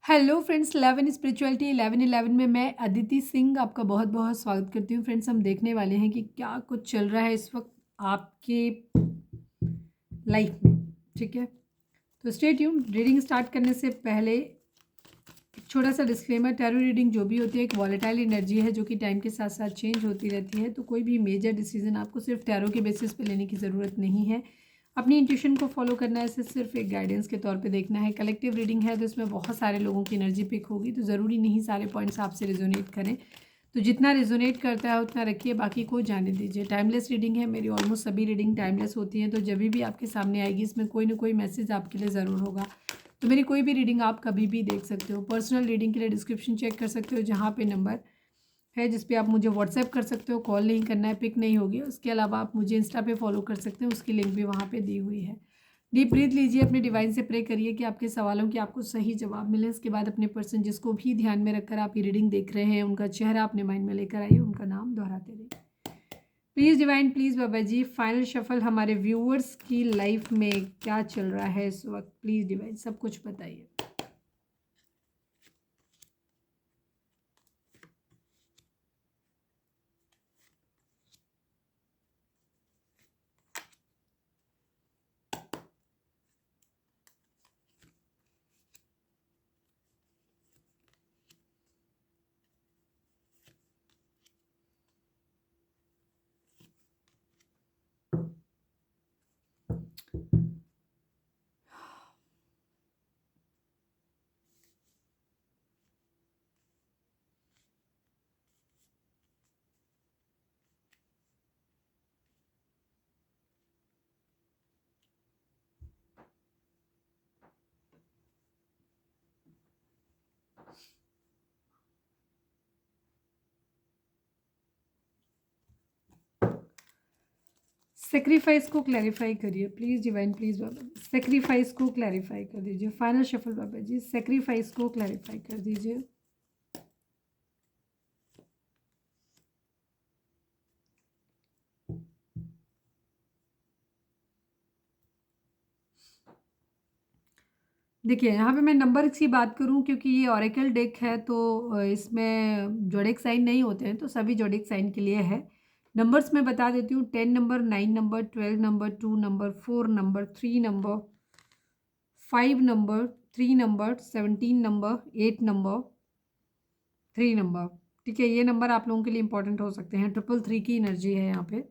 Hello friends, 11 spirituality 11 में मैं अदिति सिंह आपका बहुत बहुत स्वागत करती हूँ। फ्रेंड्स, हम देखने वाले हैं कि क्या कुछ चल रहा है इस वक्त आपके लाइफ में। ठीक है, तो स्टे ट्यून। रीडिंग स्टार्ट करने से पहले एक छोटा सा डिस्क्लेमर, टैरो रीडिंग जो भी होती है एक वॉलेटाइल एनर्जी है जो कि टाइम के साथ साथ चेंज होती रहती है। तो कोई भी मेजर डिसीजन आपको सिर्फ टैरो के बेसिस पे लेने की ज़रूरत नहीं है। अपनी इंट्यूशन को फॉलो करना है, इसे सिर्फ एक गाइडेंस के तौर पे देखना है। कलेक्टिव रीडिंग है तो इसमें बहुत सारे लोगों की एनर्जी पिक होगी, तो ज़रूरी नहीं सारे पॉइंट्स आपसे रिजोनेट करें। तो जितना रिजोनेट करता है उतना रखिए, बाकी को जाने दीजिए। टाइमलेस रीडिंग है, मेरी ऑलमोस्ट सभी रीडिंग टाइमलेस होती हैं, तो जब भी आपके सामने आएगी इसमें कोई ना कोई मैसेज आपके लिए ज़रूर होगा। तो मेरी कोई भी रीडिंग आप कभी भी देख सकते हो। पर्सनल रीडिंग के लिए डिस्क्रिप्शन चेक कर सकते हो, जहाँ पे नंबर है जिस पे आप मुझे व्हाट्सएप कर सकते हो। कॉल नहीं करना है, पिक नहीं होगी। उसके अलावा आप मुझे इंस्टा पे फॉलो कर सकते हैं, उसकी लिंक भी वहाँ पे दी हुई है। डीप ब्रीथ लीजिए, अपने डिवाइन से प्रे करिए कि आपके सवालों के आपको सही जवाब मिले। इसके बाद अपने पर्सन जिसको भी ध्यान में रखकर आप ये रीडिंग देख रहे हैं उनका चेहरा अपने माइंड में लेकर आइए, उनका नाम दोहराते रहिए। Please divine, please Baba ji, final shuffle हमारे व्यूअर्स की लाइफ में क्या चल रहा है इस वक्त। प्लीज़ डिवाइन सब कुछ बताइए। सेक्रीफाइस को क्लैरिफाई करिए please divine, please Baba. Sacrifice को क्लैरिफाई कर दीजिए। फाइनल शफल बाबा जी, सेक्रीफाइस को क्लैरिफाई कर दीजिए। देखिए, यहाँ पे मैं नंबर की बात करूँ क्योंकि ये ऑरेकल डेक है, तो इसमें जोडिक साइन नहीं होते हैं, तो सभी जोडिक साइन के लिए है। नंबर्स मैं बता देती हूँ। 10 number, 9 number, 12 number, 2 number, 4 number, 3 number, 5 number, 3 number, 17 number, 8 number, 3 number. ठीक है, ये नंबर आप लोगों के लिए इंपॉर्टेंट हो सकते हैं। 333 की एनर्जी है यहाँ पे।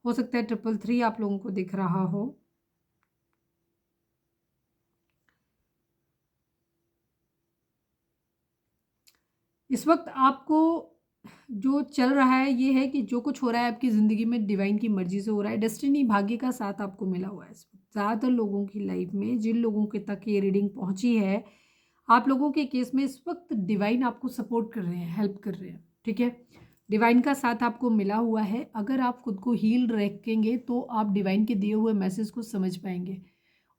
हो सकता है 333 आप लोगों को दिख रहा हो। इस वक्त आपको जो चल रहा है ये है कि जो कुछ हो रहा है आपकी ज़िंदगी में डिवाइन की मर्जी से हो रहा है। डेस्टिनी, भाग्य का साथ आपको मिला हुआ है इस वक्त। ज़्यादातर लोगों की लाइफ में जिन लोगों के तक ये रीडिंग पहुंची है, आप लोगों के केस में इस वक्त डिवाइन आपको सपोर्ट कर रहे हैं, हेल्प कर रहे हैं। ठीक है, डिवाइन का साथ आपको मिला हुआ है। अगर आप खुद को हील रखेंगे तो आप डिवाइन के दिए हुए मैसेज को समझ पाएंगे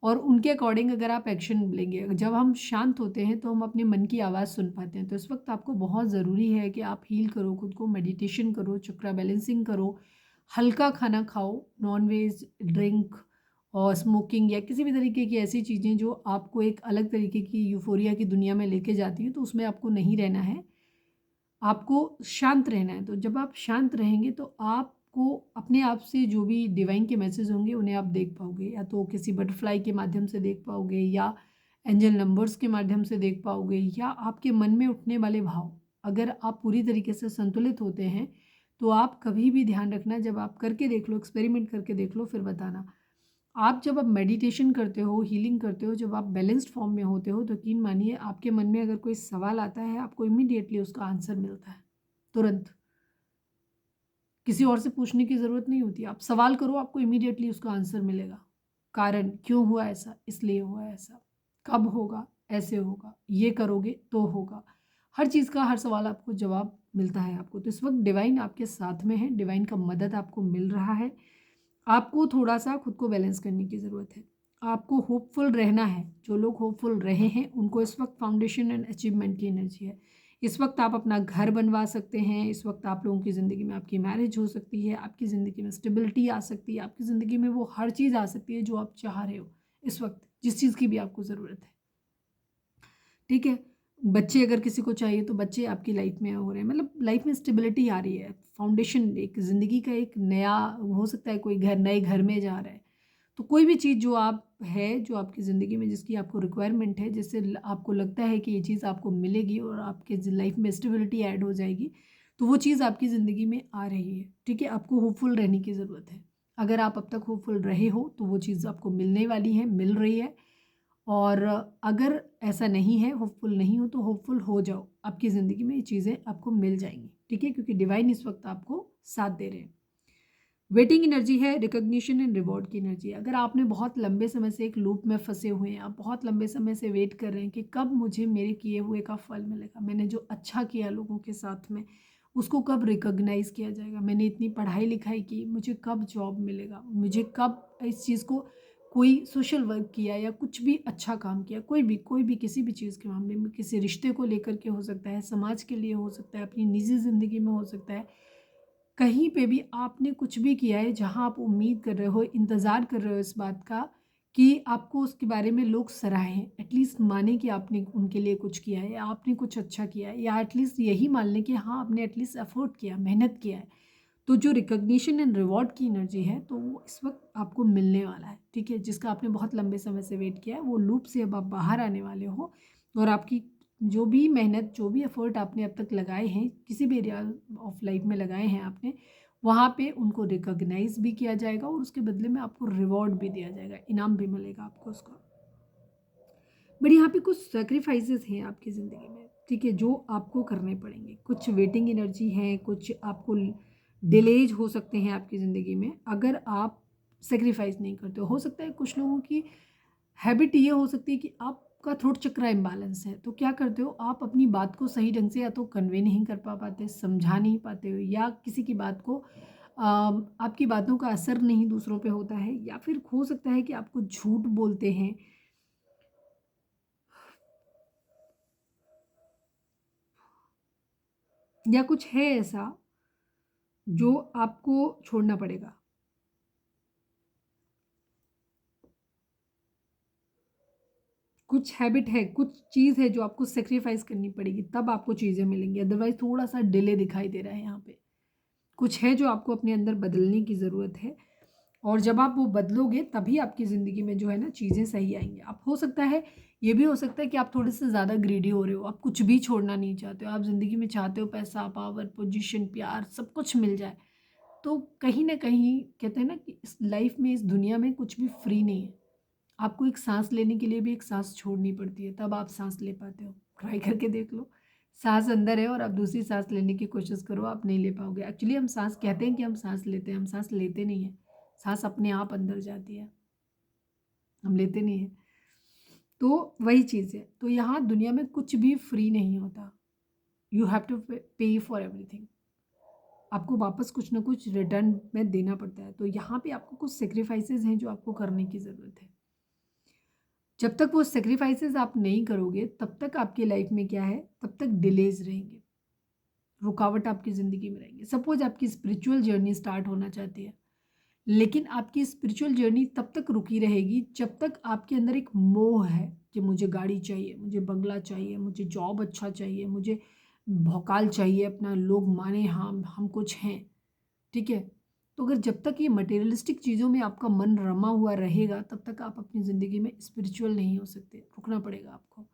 और उनके अकॉर्डिंग अगर आप एक्शन लेंगे। जब हम शांत होते हैं तो हम अपने मन की आवाज़ सुन पाते हैं। तो इस वक्त आपको बहुत ज़रूरी है कि आप हील करो खुद को, मेडिटेशन करो, चक्रा बैलेंसिंग करो, हल्का खाना खाओ, नॉन वेज, ड्रिंक और स्मोकिंग या किसी भी तरीके की ऐसी चीज़ें जो आपको एक अलग तरीके की यूफोरिया की दुनिया में लेके जाती हैं, तो उसमें आपको नहीं रहना है। आपको शांत रहना है। तो जब आप शांत रहेंगे तो आपको अपने आप से जो भी डिवाइन के मैसेज होंगे उन्हें आप देख पाओगे, या तो किसी बटरफ्लाई के माध्यम से देख पाओगे, या एंजल नंबर्स के माध्यम से देख पाओगे, या आपके मन में उठने वाले भाव। अगर आप पूरी तरीके से संतुलित होते हैं तो आप कभी भी ध्यान रखना, जब आप करके देख लो, एक्सपेरिमेंट करके देख लो, फिर बताना। आप जब आप मेडिटेशन करते हो, हीलिंग करते हो, जब आप बैलेंस्ड फॉर्म में होते हो, तो यकीन मानिए आपके मन में अगर कोई सवाल आता है आपको इमीडिएटली उसका आंसर मिलता है, तुरंत। किसी और से पूछने की ज़रूरत नहीं होती। आप सवाल करो, आपको इमीडिएटली उसका आंसर मिलेगा। कारण, क्यों हुआ ऐसा, इसलिए हुआ ऐसा, कब होगा, ऐसे होगा, ये करोगे तो होगा। हर चीज़ का, हर सवाल आपको जवाब मिलता है आपको। तो इस वक्त डिवाइन आपके साथ में है, डिवाइन का मदद आपको मिल रहा है। आपको थोड़ा सा खुद को बैलेंस करने की ज़रूरत है। आपको होपफुल रहना है। जो लोग होपफुल रहे हैं उनको इस वक्त फाउंडेशन एंड अचीवमेंट की एनर्जी है। इस वक्त आप अपना घर बनवा सकते हैं। इस वक्त आप लोगों की ज़िंदगी में आपकी मैरिज हो सकती है, आपकी ज़िंदगी में स्टेबिलिटी आ सकती है, आपकी ज़िंदगी में वो हर चीज़ आ सकती है जो आप चाह रहे हो इस वक्त, जिस चीज़ की भी आपको ज़रूरत है। ठीक है, बच्चे अगर किसी को चाहिए तो बच्चे आपकी लाइफ में हो रहे हैं, मतलब लाइफ में स्टेबिलिटी आ रही है, फाउंडेशन एक ज़िंदगी का एक नया हो सकता है, कोई घर नए घर में जा रहा है। तो कोई भी चीज़ जो आप है जो आपकी ज़िंदगी में जिसकी आपको रिक्वायरमेंट है, जिससे आपको लगता है कि ये चीज़ आपको मिलेगी और आपके लाइफ में स्टेबिलिटी ऐड हो जाएगी, तो वो चीज़ आपकी ज़िंदगी में आ रही है। ठीक है, आपको होपफुल रहने की ज़रूरत है। अगर आप अब तक होपफुल रहे हो तो वो चीज़ आपको मिलने वाली है, मिल रही है। और अगर ऐसा नहीं है, होपफुल नहीं हो, तो होपफुल हो जाओ, आपकी ज़िंदगी में ये चीज़ें आपको मिल जाएंगी। ठीक है, क्योंकि डिवाइन इस वक्त आपको साथ दे रहे हैं। वेटिंग एनर्जी है, रिकॉग्निशन एंड रिवॉर्ड की एनर्जी। अगर आपने बहुत लंबे समय से एक लूप में फंसे हुए हैं, आप बहुत लंबे समय से वेट कर रहे हैं कि कब मुझे मेरे किए हुए का फल मिलेगा, मैंने जो अच्छा किया लोगों के साथ में उसको कब रिकॉग्नाइज किया जाएगा, मैंने इतनी पढ़ाई लिखाई की, मुझे कब जॉब मिलेगा, मुझे कब इस चीज़ को कोई सोशल वर्क किया या कुछ भी अच्छा काम किया, कोई भी किसी भी चीज़ के मामले में, किसी रिश्ते को लेकर के हो सकता है, समाज के लिए हो सकता है, अपनी निजी ज़िंदगी में हो सकता है, कहीं पे भी आपने कुछ भी किया है जहाँ आप उम्मीद कर रहे हो, इंतज़ार कर रहे हो इस बात का कि आपको उसके बारे में लोग सराहें, एटलीस्ट माने कि आपने उनके लिए कुछ किया है या आपने कुछ अच्छा किया है, या एटलीस्ट यही मान लें कि हाँ, आपने एटलीस्ट एफर्ट किया, मेहनत किया है। तो जो रिकॉग्निशन एंड रिवॉर्ड की एनर्जी है, तो वो इस वक्त आपको मिलने वाला है। ठीक है, जिसका आपने बहुत लंबे समय से वेट किया है, वो लूप से अब आप बाहर आने वाले हो। और आपकी जो भी मेहनत, जो भी एफर्ट आपने अब तक लगाए हैं, किसी भी एरिया ऑफ लाइफ में लगाए हैं आपने, वहाँ पे उनको रिकॉग्नाइज भी किया जाएगा और उसके बदले में आपको रिवॉर्ड भी दिया जाएगा, इनाम भी मिलेगा आपको उसका। बट यहाँ पे कुछ सेक्रीफाइसेस हैं आपकी ज़िंदगी में, ठीक है, जो आपको करने पड़ेंगे। कुछ वेटिंग एनर्जी है, कुछ आपको डिलेज हो सकते हैं आपकी ज़िंदगी में अगर आप सेक्रीफाइस नहीं करते हो सकता है कुछ लोगों की हैबिट ये हो सकती है कि आपका थ्रोट चक्रा इम्बैलेंस है, तो क्या करते हो आप अपनी बात को सही ढंग से या तो कन्वे नहीं कर पाते, समझा नहीं पाते हो, या किसी की बात को आपकी बातों का असर नहीं दूसरों पे होता है, या फिर हो सकता है कि आपको झूठ बोलते हैं, या कुछ है ऐसा जो आपको छोड़ना पड़ेगा। कुछ हैबिट है, कुछ चीज़ है जो आपको सेक्रीफाइस करनी पड़ेगी, तब आपको चीज़ें मिलेंगी, अदरवाइज थोड़ा सा डिले दिखाई दे रहा है यहाँ पे। कुछ है जो आपको अपने अंदर बदलने की ज़रूरत है, और जब आप वो बदलोगे तभी आपकी ज़िंदगी में जो है ना चीज़ें सही आएंगी। आप हो सकता है, ये भी हो सकता है कि आप थोड़े से ज़्यादा ग्रीडी हो रहे हो, आप कुछ भी छोड़ना नहीं चाहते हो, आप ज़िंदगी में चाहते हो पैसा, पावर, पोजीशन, प्यार सब कुछ मिल जाए। तो कहीं ना कहीं कहते हैं ना कि इस लाइफ में, इस दुनिया में कुछ भी फ्री नहीं है। आपको एक सांस लेने के लिए भी एक सांस छोड़नी पड़ती है, तब आप सांस ले पाते हो। ट्राई करके देख लो, सांस अंदर है और आप दूसरी सांस लेने की कोशिश करो, आप नहीं ले पाओगे। एक्चुअली हम सांस कहते हैं कि हम सांस लेते हैं, हम सांस लेते नहीं हैं। सांस अपने आप अंदर जाती है, हम लेते नहीं हैं। तो वही चीज़ है, तो यहाँ दुनिया में कुछ भी फ्री नहीं होता। यू हैव टू पे फॉर एवरीथिंग। आपको वापस कुछ ना कुछ रिटर्न में देना पड़ता है। तो यहाँ पे आपको कुछ सेक्रीफाइसेस हैं जो आपको करने की ज़रूरत है। जब तक वो सेक्रीफाइसेस आप नहीं करोगे तब तक आपकी लाइफ में क्या है, तब तक डिलेज रहेंगे, रुकावट आपकी ज़िंदगी में रहेंगे। सपोज आपकी स्पिरिचुअल जर्नी स्टार्ट होना चाहती है, लेकिन आपकी स्पिरिचुअल जर्नी तब तक रुकी रहेगी जब तक आपके अंदर एक मोह है कि मुझे गाड़ी चाहिए, मुझे बंगला चाहिए, मुझे जॉब अच्छा चाहिए, मुझे भौकाल चाहिए, अपना लोग माने हाँ हम कुछ हैं। ठीक है, तो अगर जब तक ये मटेरियलिस्टिक चीज़ों में आपका मन रमा हुआ रहेगा तब तक आप अपनी ज़िंदगी में स्पिरिचुअल नहीं हो सकते, रुकना पड़ेगा आपको।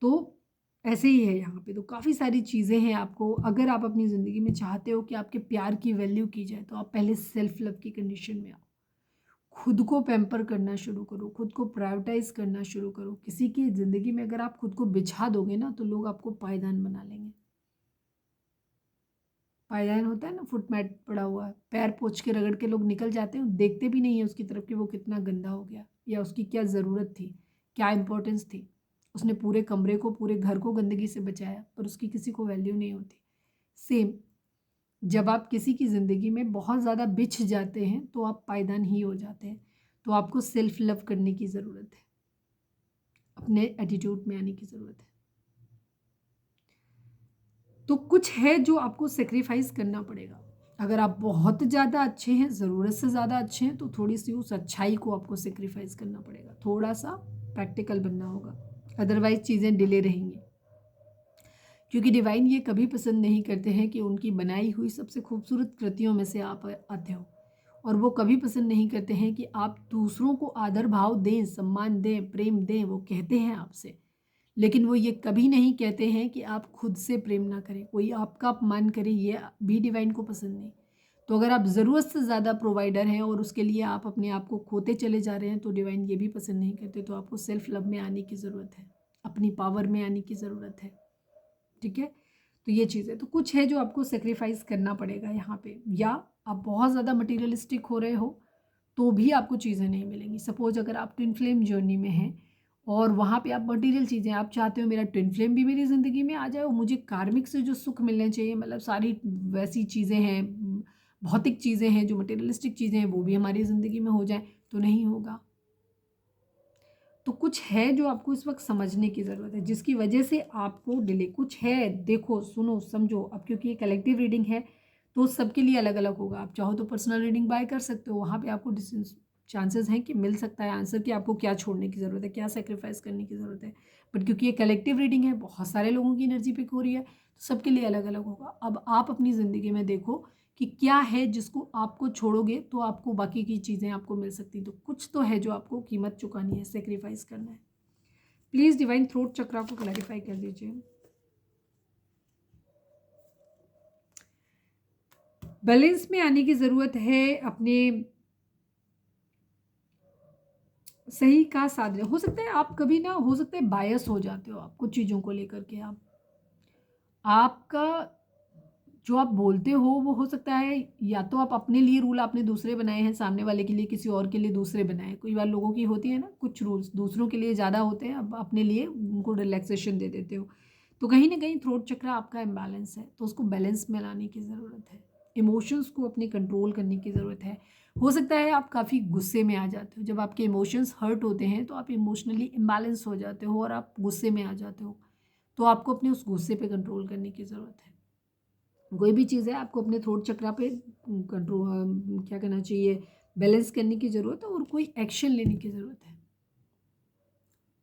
तो ऐसे ही है यहाँ पे, तो काफ़ी सारी चीज़ें हैं। आपको अगर आप अपनी ज़िंदगी में चाहते हो कि आपके प्यार की वैल्यू की जाए, तो आप पहले सेल्फ लव की कंडीशन में आओ, खुद को पैम्पर करना शुरू करो, खुद को प्रायोरिटाइज करना शुरू करो। किसी की ज़िंदगी में अगर आप खुद को बिछा दोगे ना तो लोग आपको पायदान बना लेंगे। पायदान होता है ना, फुटमैट पड़ा हुआ है, पैर पोंछ के रगड़ के लोग निकल जाते हैं, देखते भी नहीं है उसकी तरफ कि वो कितना गंदा हो गया या उसकी क्या ज़रूरत थी, क्या इंपॉर्टेंस थी। उसने पूरे कमरे को, पूरे घर को गंदगी से बचाया, पर उसकी किसी को वैल्यू नहीं होती। सेम, जब आप किसी की ज़िंदगी में बहुत ज़्यादा बिछ जाते हैं तो आप पायदान ही हो जाते हैं। तो आपको सेल्फ लव करने की ज़रूरत है, अपने एटीट्यूड में आने की ज़रूरत है। तो कुछ है जो आपको सेक्रीफाइस करना पड़ेगा। अगर आप बहुत ज़्यादा अच्छे हैं, ज़रूरत से ज़्यादा अच्छे हैं, तो थोड़ी सी उस अच्छाई को आपको सेक्रीफाइस करना पड़ेगा, थोड़ा सा प्रैक्टिकल बनना होगा, अदरवाइज चीज़ें डिले रहेंगी। क्योंकि डिवाइन ये कभी पसंद नहीं करते हैं कि उनकी बनाई हुई सबसे खूबसूरत कृतियों में से आप आते हो, और वो कभी पसंद नहीं करते हैं कि आप दूसरों को आदर भाव दें, सम्मान दें, प्रेम दें। वो कहते हैं आपसे, लेकिन वो ये कभी नहीं कहते हैं कि आप खुद से प्रेम ना करें, कोई आपका अपमान करे, ये भी डिवाइन को पसंद नहीं। तो अगर आप ज़रूरत से ज़्यादा प्रोवाइडर हैं और उसके लिए आप अपने आप को खोते चले जा रहे हैं, तो डिवाइन ये भी पसंद नहीं करते। तो आपको सेल्फ लव में आने की ज़रूरत है, अपनी पावर में आने की ज़रूरत है। ठीक है, तो ये चीज़ है। तो कुछ है जो आपको सेक्रीफाइस करना पड़ेगा यहाँ पे, या आप बहुत ज़्यादा मटीरियलिस्टिक हो रहे हो तो भी आपको चीज़ें नहीं मिलेंगी। सपोज अगर आप ट्विन फ्लेम जर्नी में हैं और वहाँ पे आप मटीरियल चीज़ें आप चाहते हो, मेरा ट्विन फ्लेम भी मेरी ज़िंदगी में आ जाए और मुझे कार्मिक से जो सुख मिलने चाहिए, मतलब सारी वैसी चीज़ें हैं, भौतिक चीज़ें हैं, जो मटीरियलिस्टिक चीज़ें हैं वो भी हमारी ज़िंदगी में हो जाए, तो नहीं होगा। तो कुछ है जो आपको इस वक्त समझने की ज़रूरत है, जिसकी वजह से आपको डिले कुछ है। देखो, सुनो, समझो। अब क्योंकि ये कलेक्टिव रीडिंग है तो सबके लिए अलग अलग होगा। आप चाहो तो पर्सनल रीडिंग बाय कर सकते हो, वहाँ पे आपको चांसेस हैं कि मिल सकता है आंसर कि आपको क्या छोड़ने की ज़रूरत है, क्या सेक्रीफाइस करने की ज़रूरत है। बट क्योंकि ये कलेक्टिव रीडिंग है, बहुत सारे लोगों की एनर्जी पिक हो रही है, तो सबके लिए अलग अलग होगा। अब आप अपनी ज़िंदगी में देखो कि क्या है जिसको आपको छोड़ोगे तो आपको बाकी की चीज़ें आपको मिल सकती। तो कुछ तो है जो आपको कीमत चुकानी है, सेक्रीफाइस करना है। प्लीज़ डिवाइन थ्रोट चक्रा को क्लैरिफाई कर दीजिए। बैलेंस में आने की ज़रूरत है, अपने सही का साथ दें। हो सकता है आप कभी ना, हो सकता है बायस हो जाते हो आप कुछ चीज़ों को लेकर के। आपका जो आप बोलते हो वो सकता है या तो आप अपने लिए रूल आपने दूसरे बनाए हैं, सामने वाले के लिए किसी और के लिए दूसरे बनाए। कोई बार लोगों की होती है ना, कुछ रूल्स दूसरों के लिए ज़्यादा होते हैं, अब अपने लिए उनको रिलैक्सेशन दे देते हो। तो कहीं ना कहीं थ्रोट चक्र आपका इम्बैलेंस है, तो उसको बैलेंस में लाने की ज़रूरत है। इमोशंस को अपने कंट्रोल करने की ज़रूरत है। हो सकता है आप काफ़ी गुस्से में आ जाते हो, जब आपके इमोशंस हर्ट होते हैं तो आप इमोशनली इम्बैलेंस हो जाते हो और आप गुस्से में आ जाते हो। तो आपको अपने उस गुस्से पे कंट्रोल करने की ज़रूरत है। कोई भी चीज़ है आपको अपने थ्रोट चक्रा पे कंट्रोल क्या करना चाहिए, बैलेंस करने की ज़रूरत है, और कोई एक्शन लेने की ज़रूरत है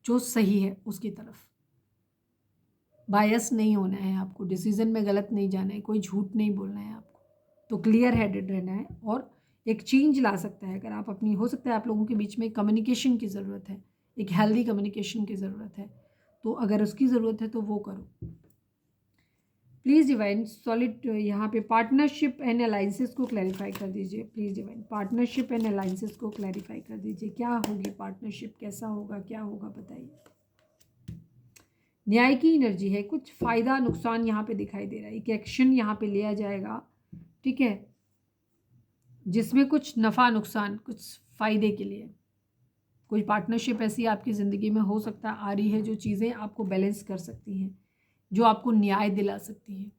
जो सही है उसकी तरफ। बायस नहीं होना है आपको, डिसीजन में गलत नहीं जाना है, कोई झूठ नहीं बोलना है आपको। तो क्लियर हेडेड रहना है और एक चेंज ला सकता है अगर आप अपनी, हो सकता है आप लोगों के बीच में कम्युनिकेशन की ज़रूरत है, एक हेल्दी कम्युनिकेशन की ज़रूरत है। तो अगर उसकी ज़रूरत है तो वो करो। प्लीज़ डिवाइन सॉलिड यहाँ पे पार्टनरशिप एंड अलाइंसेस को क्लैरिफाई कर दीजिए। Please divine partnership and alliances को क्लैरिफाई कर दीजिए। क्या होगी पार्टनरशिप, कैसा होगा, क्या होगा, बताइए। न्याय की एनर्जी है, कुछ फ़ायदा नुकसान यहाँ पे दिखाई दे रहा है। एक एक्शन यहाँ पे लिया जाएगा, ठीक है, जिसमें कुछ नफ़ा नुकसान, कुछ फ़ायदे के लिए कोई पार्टनरशिप ऐसी आपकी ज़िंदगी में हो सकता है आ रही है जो चीज़ें आपको बैलेंस कर सकती हैं, जो आपको न्याय दिला सकती हैं।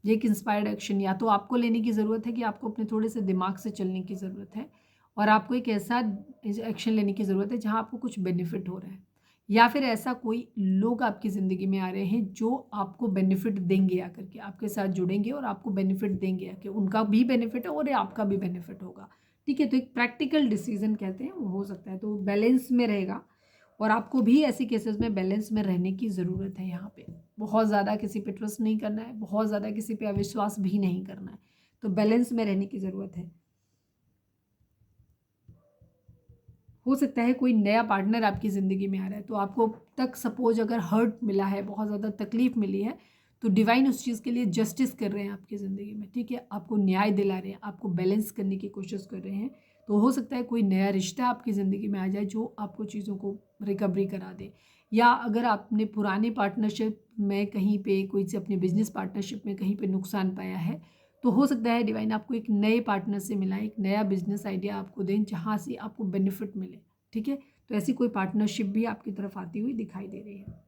ये एक इंस्पायर्ड एक्शन या तो आपको लेने की ज़रूरत है कि आपको अपने थोड़े से दिमाग से चलने की ज़रूरत है, और आपको एक ऐसा एक्शन लेने की ज़रूरत है जहाँ आपको कुछ बेनिफिट हो रहा है, या फिर ऐसा कोई लोग आपकी ज़िंदगी में आ रहे हैं जो आपको बेनिफिट देंगे, आकर के आपके साथ जुड़ेंगे और आपको बेनिफिट देंगे, आके उनका भी बेनिफिट है और आपका भी बेनिफिट होगा। ठीक है, तो एक प्रैक्टिकल डिसीजन कहते हैं वो हो सकता है, तो बैलेंस में रहेगा। और आपको भी ऐसी केसेस में बैलेंस में रहने की ज़रूरत है। यहाँ पे बहुत ज़्यादा किसी पे ट्रस्ट नहीं करना है, बहुत ज़्यादा किसी पे अविश्वास भी नहीं करना है, तो बैलेंस में रहने की ज़रूरत है। हो सकता है कोई नया पार्टनर आपकी ज़िंदगी में आ रहा है, तो आपको तक सपोज अगर हर्ट मिला है, बहुत ज़्यादा तकलीफ मिली है, तो डिवाइन उस चीज़ के लिए जस्टिस कर रहे हैं आपकी ज़िंदगी में। ठीक है, आपको न्याय दिला रहे हैं, आपको बैलेंस करने की कोशिश कर रहे हैं। तो हो सकता है कोई नया रिश्ता आपकी ज़िंदगी में आ जाए जो आपको चीज़ों को रिकवरी करा दे, या अगर आपने पुराने पार्टनरशिप में कहीं पे कोई से अपने बिजनेस पार्टनरशिप में कहीं पे नुकसान पाया है, तो हो सकता है डिवाइन आपको एक नए पार्टनर से मिला, एक नया बिजनेस आइडिया आपको दें जहाँ से आपको बेनिफिट मिले। ठीक है, तो ऐसी कोई पार्टनरशिप भी आपकी तरफ आती हुई दिखाई दे रही है।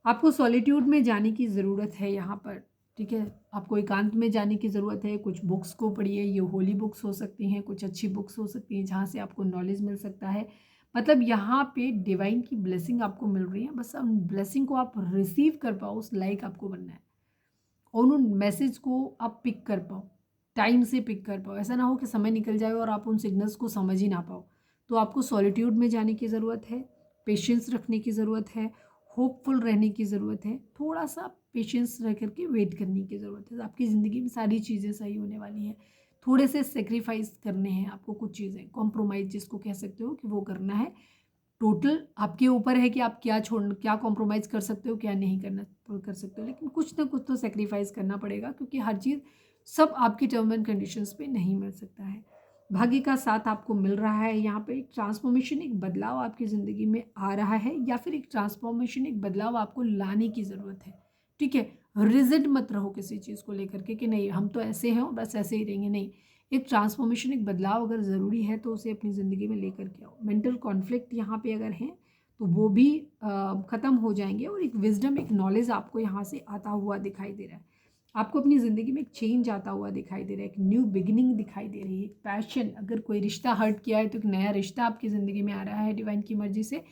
आपको सॉलिट्यूड में जाने की ज़रूरत है यहाँ पर। ठीक है, आपको एकांत में जाने की ज़रूरत है। कुछ बुक्स को पढ़िए, ये होली बुक्स हो सकती हैं, कुछ अच्छी बुक्स हो सकती हैं जहाँ से आपको नॉलेज मिल सकता है। मतलब यहाँ पे डिवाइन की ब्लेसिंग आपको मिल रही है, बस उन ब्लेसिंग को आप रिसीव कर पाओ, उस लायक आपको बनना है, और उन मैसेज को आप पिक कर पाओ, टाइम से पिक कर पाओ। ऐसा ना हो कि समय निकल जाए और आप उन सिग्नल्स को समझ ही ना पाओ। तो आपको सॉलिट्यूड में जाने की ज़रूरत है, पेशेंस रखने की ज़रूरत है, होपफुल रहने की ज़रूरत है, थोड़ा सा पेशेंस रह करके वेट करने की ज़रूरत है। आपकी ज़िंदगी में सारी चीज़ें सही होने वाली हैं। थोड़े से सेक्रीफाइस करने हैं आपको, कुछ चीज़ें कॉम्प्रोमाइज़ जिसको कह सकते हो कि वो करना है। टोटल आपके ऊपर है कि आप क्या कॉम्प्रोमाइज़ कर सकते हो, क्या नहीं करना कर सकते हो, लेकिन कुछ ना कुछ तो सेक्रीफाइस करना पड़ेगा, क्योंकि हर चीज़ सब आपकी टर्म एंड कंडीशंस पे नहीं मिल सकता है। भाग्य का साथ आपको मिल रहा है, यहाँ पे एक ट्रांसफॉर्मेशन, एक बदलाव आपकी ज़िंदगी में आ रहा है, या फिर एक ट्रांसफॉर्मेशन, एक बदलाव आपको लाने की ज़रूरत है। ठीक है, रिजिड मत रहो किसी चीज़ को लेकर के कि नहीं हम तो ऐसे हैं और बस ऐसे ही रहेंगे, नहीं। एक ट्रांसफॉर्मेशन, एक बदलाव अगर ज़रूरी है तो उसे अपनी ज़िंदगी में लेकर के आओ। मेंटल कॉन्फ्लिक्ट यहाँ पे अगर हैं तो वो भी ख़त्म हो जाएंगे, और एक विजडम, एक नॉलेज आपको यहाँ से आता हुआ दिखाई दे रहा है। आपको अपनी ज़िंदगी में एक चेंज आता हुआ दिखाई दे रहा है, एक न्यू बिगिनिंग दिखाई दे रही है, एक पैशन, अगर कोई रिश्ता हर्ट किया है तो एक नया रिश्ता आपकी ज़िंदगी में आ रहा है डिवाइन की मर्जी से,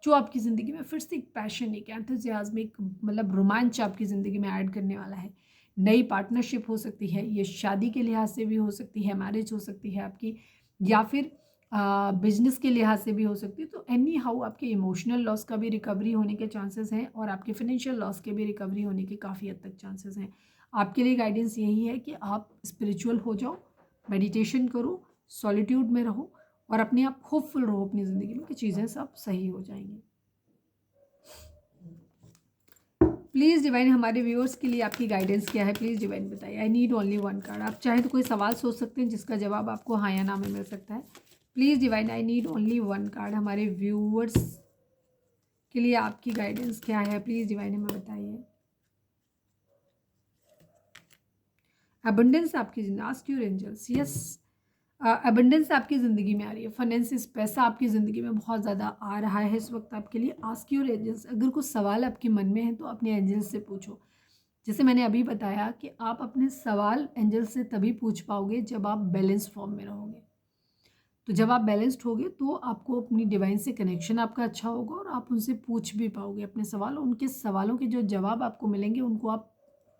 जो आपकी ज़िंदगी में फिर से एक पैशन, एक एंथुसियाज्म, एक मतलब रोमांच आपकी ज़िंदगी में ऐड करने वाला है। नई पार्टनरशिप हो सकती है, ये शादी के लिहाज से भी हो सकती है, मैरिज हो सकती है आपकी, या फिर बिजनेस के लिहाज से भी हो सकती है। तो एनी हाउ आपके इमोशनल लॉस का भी रिकवरी होने के चांसेस हैं, और आपके फाइनेंशियल लॉस के भी रिकवरी होने के काफ़ी हद तक चांसेस हैं। आपके लिए गाइडेंस यही है कि आप स्पिरिचुअल हो जाओ, मेडिटेशन करो, सॉलिट्यूड में रहो, और अपने आप होपफुल रहो अपनी ज़िंदगी में कि चीज़ें सब सही हो जाएंगी। प्लीज़ डिवाइन, हमारे व्यूअर्स के लिए आपकी गाइडेंस क्या है, प्लीज़ डिवाइन बताइए। I need only one card. आप चाहें तो कोई सवाल सोच सकते हैं जिसका जवाब आपको हाँ या ना में मिल सकता है। Please divine, I need only one card. हमारे व्यूअर्स के लिए आपकी गाइडेंस क्या है, प्लीज़ डिवाइन हमें बताइए। अबंडेंस आपकी जिंदगी, ask your angels. Yes, abundance आपकी ज़िंदगी में आ रही है, फाइनेंसिस, पैसा आपकी ज़िंदगी में बहुत ज़्यादा आ रहा है इस वक्त आपके लिए। Ask your angels. अगर कुछ सवाल आपके मन में है तो अपने एंजल्स से पूछो। जैसे मैंने अभी बताया कि आप अपने सवाल एंजल से तभी पूछ पाओगे जब आप बैलेंस फॉर्म में रहोगे। तो जब आप बैलेंस्ड होगे तो आपको अपनी डिवाइन से कनेक्शन आपका अच्छा होगा, और आप उनसे पूछ भी पाओगे अपने सवाल। उनके सवालों के जो जवाब आपको मिलेंगे उनको आप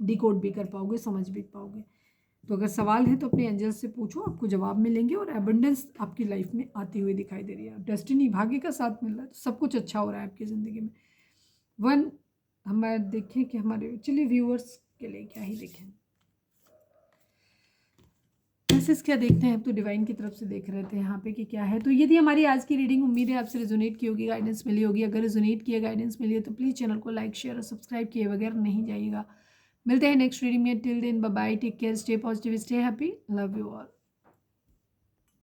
डिकोड भी कर पाओगे, समझ भी पाओगे। तो अगर सवाल है तो अपने एंजल से पूछो, आपको जवाब मिलेंगे, और एबंडेंस आपकी लाइफ में आती हुई दिखाई दे रही है। डेस्टिनी, भाग्य का साथ मिल रहा है, तो सब कुछ अच्छा हो रहा है आपकी ज़िंदगी में। वन, हमारे देखें कि हमारे, चलिए व्यूअर्स के लिए क्या ही देखें, मैसेज क्या देखते हैं। तो डिवाइन की तरफ से देख रहे थे यहाँ पे कि क्या है। तो ये थी हमारी आज की रीडिंग। उम्मीद है आपसे रेजोनेट की होगी, गाइडेंस मिली होगी। अगर रेजोनेट किया, गाइडेंस मिली है तो प्लीज़ चैनल को लाइक, शेयर और सब्सक्राइब किए बगैर नहीं जाइएगा। मिलते हैं नेक्स्ट रीडिंग में। Till then bye bye, take care, stay positive, stay happy, love you all.